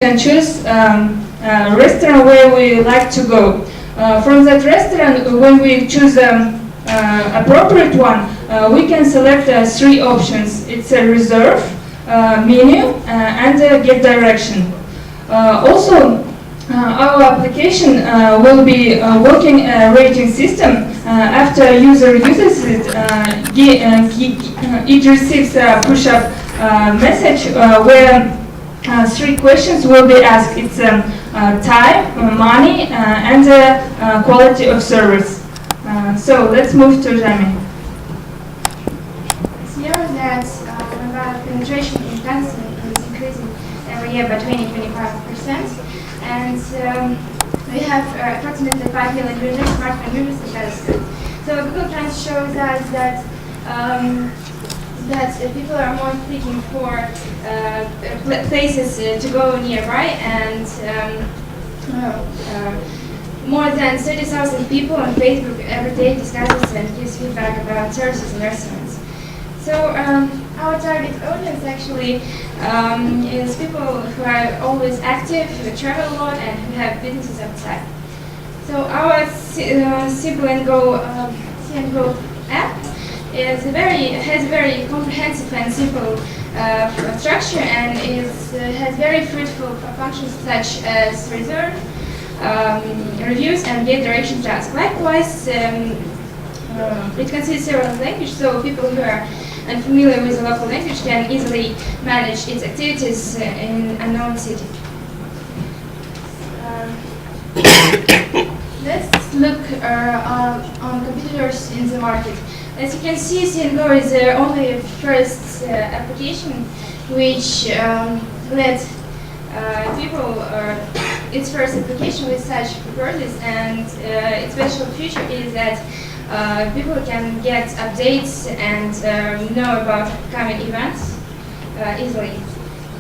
can choose a restaurant where we like to go. From that restaurant, when we choose appropriate one, we can select three options. It's a reserve, menu, and get direction. Also, our application will be a working rating system. After user uses it, it receives a push-up message where three questions will be asked. It's time, money, and quality of service. So let's move to Jami. It's known that mobile penetration in Tanzania is increasing every year by 20-25%, and we have approximately 5 million users, smartphone users in Kazakhstan. So Google Trends shows us that people are more looking for places to go nearby, and more than 30,000 people on Facebook every day discusses and gives feedback about services and restaurants. So our target audience actually is people who are always active, who travel a lot, and who have businesses outside. So our See&Go app has a very comprehensive and simple structure, and has very fruitful functions such as reserve, reviews, and get direction task. Likewise, it consists several languages, so people who are unfamiliar with the local language can easily manage its activities in an unknown city. Let's look on competitors in the market. As you can see, See&Go is the only first application which let people, its first application with such properties, and its special feature is that people can get updates and know about upcoming events easily.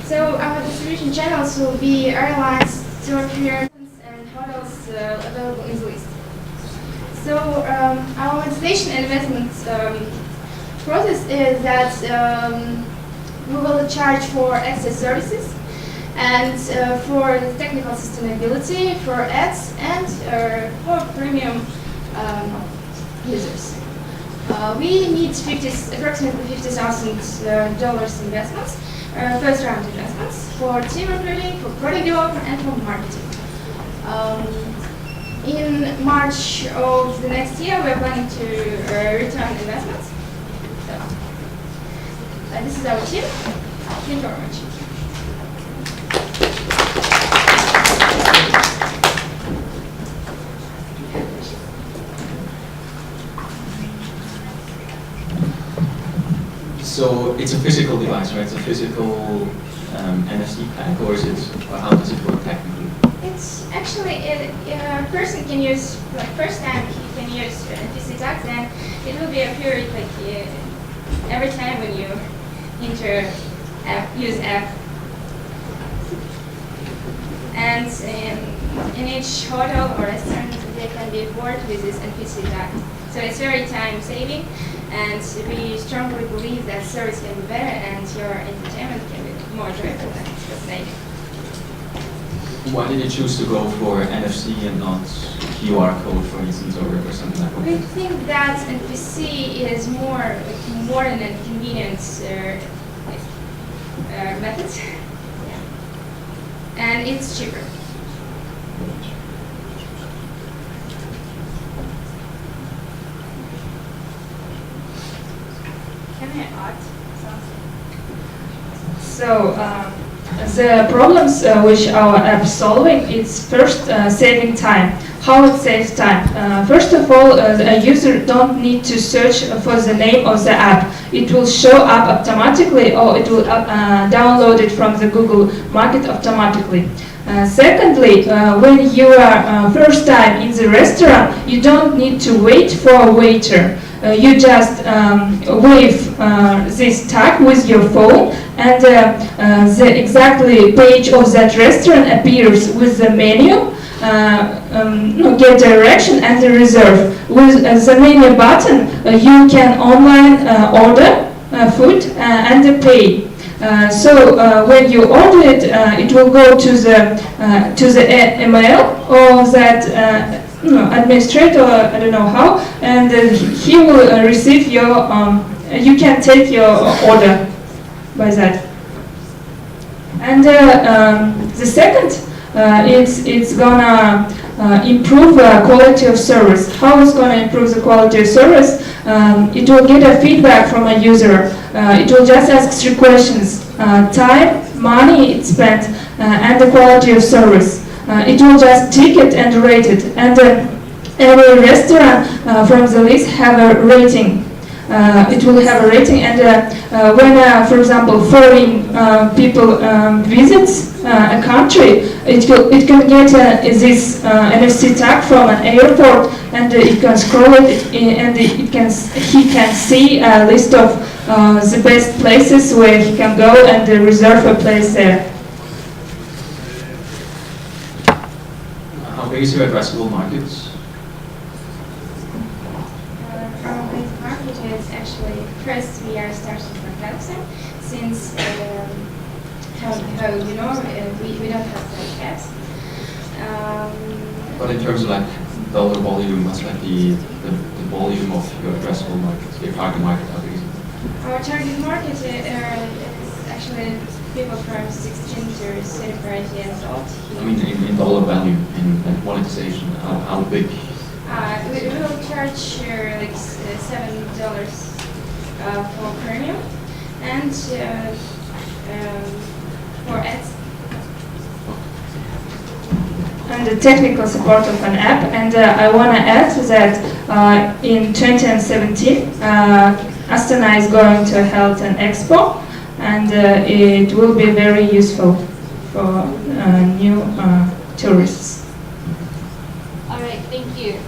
So our distribution channels will be airlines, tour operators, and hotels available in the list. So our monetization and investment process is that we will charge for access services and for the technical sustainability, for ads, and for premium users. We need approximately $50,000 investments, first round investments, for team recruiting, for product development, and for marketing. In March of the next year, we are planning to return investments. So, this is our team. Thank you very much. So it's a physical device, right? It's a physical NFC tag, or is it? Or how does it work technically? It's actually a person can use, like first time he can use NFC tags, then it will be appear like every time when you enter use app. And in each hotel or restaurant, they can be boarded with this NFC tag. So it's very time saving, and we strongly believe that service can be better and your entertainment can be more joyful and fascinating. Why did you choose to go for NFC and not QR code, for instance, or something like that? We think that NFC is more modern and convenient method, yeah. And it's cheaper. Can I add something? So the problems which our app is solving is first saving time. How it saves time? First of all, a user don't need to search for the name of the app. It will show up automatically, or it will download it from the Google Market automatically. Secondly, when you are first time in the restaurant, you don't need to wait for a waiter. You just wave this tag with your phone, and the exactly page of that restaurant appears with the menu, get direction, and the reserve. With the menu button, you can online order food and pay. So when you order it, it will go to the email of that administrator, I don't know how, and he will receive your. You can take your order by that. And the second, it's gonna improve quality of service. How it's gonna improve the quality of service? It will get a feedback from a user. It will just ask 3 questions: time, money it spent, and the quality of service. It will just tick it and rate it. And every restaurant from the list have a rating. It will have a rating, and when, for example, foreign people visits a country, it can get this NFC tag from an airport, and it can scroll it, and he can see a list of the best places where he can go and reserve a place there. How big is your addressable markets? Our big market is actually, first we are starting from Kazakhstan, since how you know, we don't have like apps. But in terms of like dollar volume, what's like the volume of your addressable market, your target market, how big is it? Our target market is actually people from 16 to 35 years old. I mean, in dollar value, in like monetization, how big? We will charge like $7 for premium and for ads. And the technical support of an app. And I want to add that in 2017, Astana is going to hold an expo, and it will be very useful for new tourists. All right, thank you.